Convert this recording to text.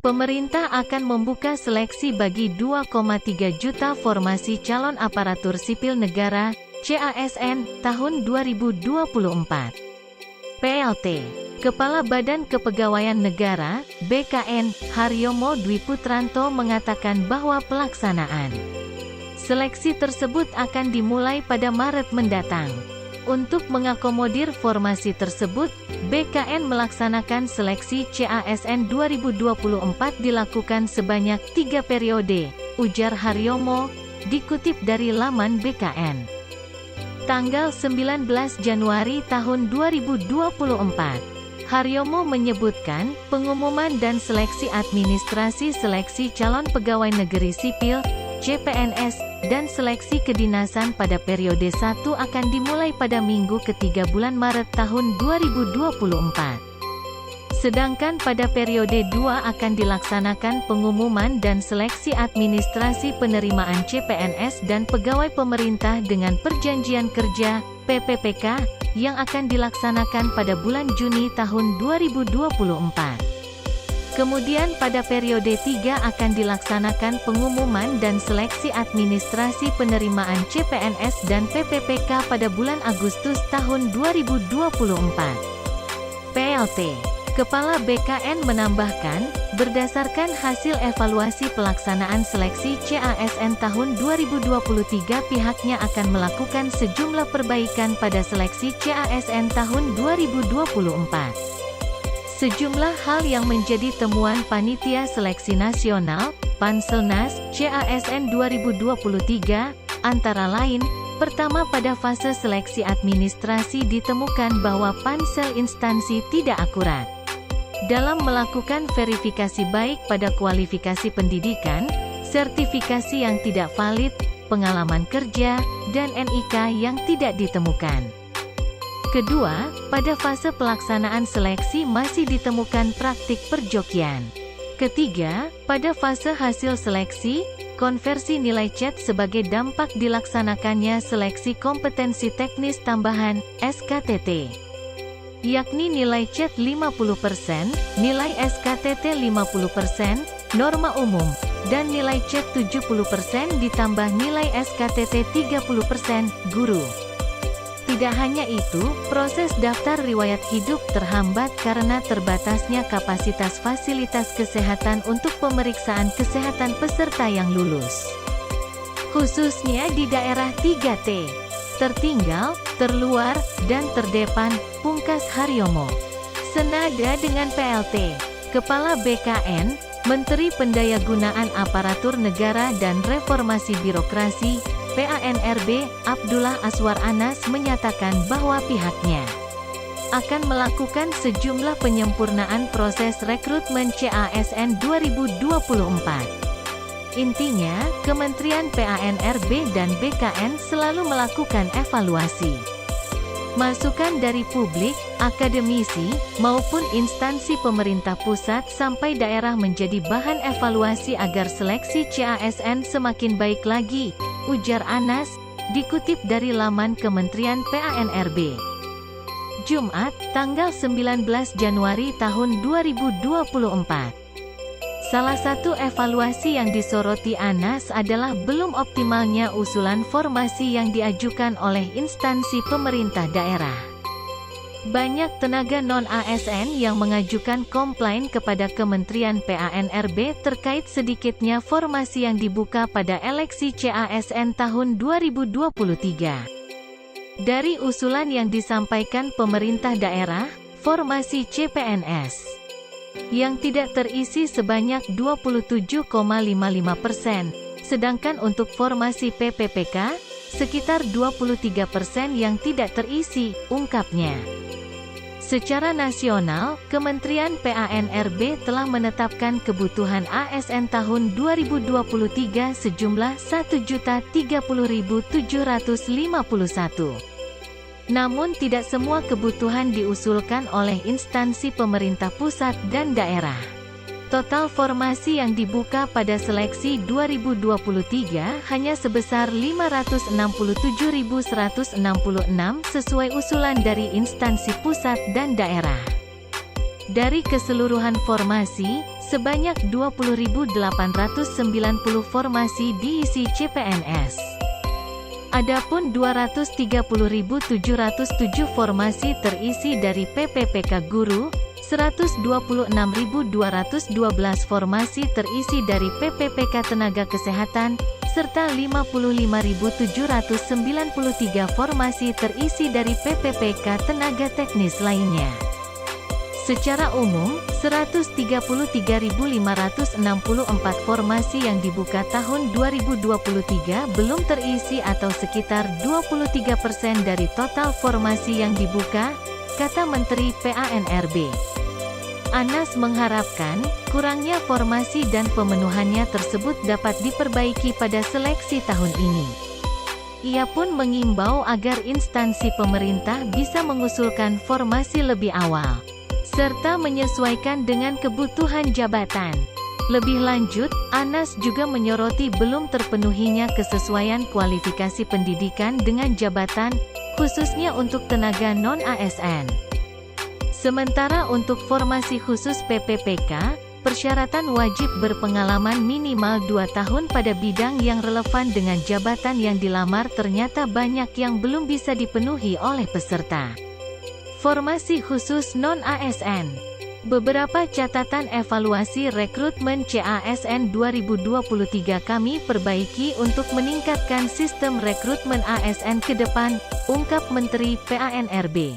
Pemerintah akan membuka seleksi bagi 2,3 juta formasi calon aparatur sipil negara, CASN, tahun 2024. PLT. Kepala Badan Kepegawaian Negara, BKN, Haryomo Dwi Putranto mengatakan bahwa pelaksanaan seleksi tersebut akan dimulai pada Maret mendatang. Untuk mengakomodir formasi tersebut, BKN melaksanakan seleksi CASN 2024 dilakukan sebanyak 3 periode, ujar Haryomo, dikutip dari laman BKN. Tanggal 19 Januari tahun 2024. Haryomo menyebutkan, pengumuman dan seleksi administrasi seleksi calon pegawai negeri sipil, CPNS, dan seleksi kedinasan pada periode 1 akan dimulai pada minggu ketiga bulan Maret tahun 2024. Sedangkan pada periode 2 akan dilaksanakan pengumuman dan seleksi administrasi penerimaan CPNS dan pegawai pemerintah dengan perjanjian kerja, PPPK, yang akan dilaksanakan pada bulan Juni tahun 2024. Kemudian pada periode 3 akan dilaksanakan pengumuman dan seleksi administrasi penerimaan CPNS dan PPPK pada bulan Agustus tahun 2024. PLT. Kepala BKN menambahkan, berdasarkan hasil evaluasi pelaksanaan seleksi CASN tahun 2023 pihaknya akan melakukan sejumlah perbaikan pada seleksi CASN tahun 2024. Sejumlah hal yang menjadi temuan Panitia Seleksi Nasional, Panselnas, CASN 2023, antara lain, pertama pada fase seleksi administrasi ditemukan bahwa pansel instansi tidak akurat dalam melakukan verifikasi baik pada kualifikasi pendidikan, sertifikasi yang tidak valid, pengalaman kerja, dan NIK yang tidak ditemukan. Kedua, pada fase pelaksanaan seleksi masih ditemukan praktik perjokian. Ketiga, pada fase hasil seleksi, konversi nilai CET sebagai dampak dilaksanakannya seleksi kompetensi teknis tambahan, SKTT. Yakni nilai CET 50%, nilai SKTT 50%, norma umum, dan nilai CET 70% ditambah nilai SKTT 30%, guru. Tidak hanya itu, proses daftar riwayat hidup terhambat karena terbatasnya kapasitas fasilitas kesehatan untuk pemeriksaan kesehatan peserta yang lulus. Khususnya di daerah 3T, tertinggal, terluar, dan terdepan, pungkas Haryomo. Senada dengan PLT, Kepala BKN, Menteri Pendayagunaan Aparatur Negara dan Reformasi Birokrasi, PANRB, Abdullah Aswar Anas menyatakan bahwa pihaknya akan melakukan sejumlah penyempurnaan proses rekrutmen CASN 2024. Intinya, Kementerian PANRB dan BKN selalu melakukan evaluasi. Masukan dari publik, akademisi, maupun instansi pemerintah pusat sampai daerah menjadi bahan evaluasi agar seleksi CASN semakin baik lagi, ujar Anas, dikutip dari laman Kementerian PANRB. Jumat, tanggal 19 Januari tahun 2024. Salah satu evaluasi yang disoroti Anas adalah belum optimalnya usulan formasi yang diajukan oleh instansi pemerintah daerah. Banyak tenaga non-ASN yang mengajukan komplain kepada Kementerian PANRB terkait sedikitnya formasi yang dibuka pada eleksi CASN tahun 2023. Dari usulan yang disampaikan pemerintah daerah, formasi CPNS yang tidak terisi sebanyak 27,55%, sedangkan untuk formasi PPPK, sekitar 23% yang tidak terisi, ungkapnya. Secara nasional, Kementerian PANRB telah menetapkan kebutuhan ASN tahun 2023 sejumlah 1.030.751. Namun tidak semua kebutuhan diusulkan oleh instansi pemerintah pusat dan daerah. Total formasi yang dibuka pada seleksi 2023 hanya sebesar 567.166 sesuai usulan dari instansi pusat dan daerah. Dari keseluruhan formasi, Sebanyak 20.890 formasi diisi CPNS. Adapun 230.707 formasi terisi dari PPPK Guru, 126.212 formasi terisi dari PPPK Tenaga Kesehatan, serta 55.793 formasi terisi dari PPPK Tenaga Teknis lainnya. Secara umum, 133.564 formasi yang dibuka tahun 2023 belum terisi atau sekitar 23% dari total formasi yang dibuka, kata Menteri PANRB. Anas mengharapkan, kurangnya formasi dan pemenuhannya tersebut dapat diperbaiki pada seleksi tahun ini. Ia pun mengimbau agar instansi pemerintah bisa mengusulkan formasi lebih awal, serta menyesuaikan dengan kebutuhan jabatan. Lebih lanjut, Anas juga menyoroti belum terpenuhinya kesesuaian kualifikasi pendidikan dengan jabatan, khususnya untuk tenaga non-ASN. Sementara untuk formasi khusus PPPK, persyaratan wajib berpengalaman minimal 2 tahun pada bidang yang relevan dengan jabatan yang dilamar ternyata banyak yang belum bisa dipenuhi oleh peserta. Formasi khusus non-ASN. Beberapa catatan evaluasi rekrutmen CASN 2023 kami perbaiki untuk meningkatkan sistem rekrutmen ASN ke depan, ungkap Menteri PANRB.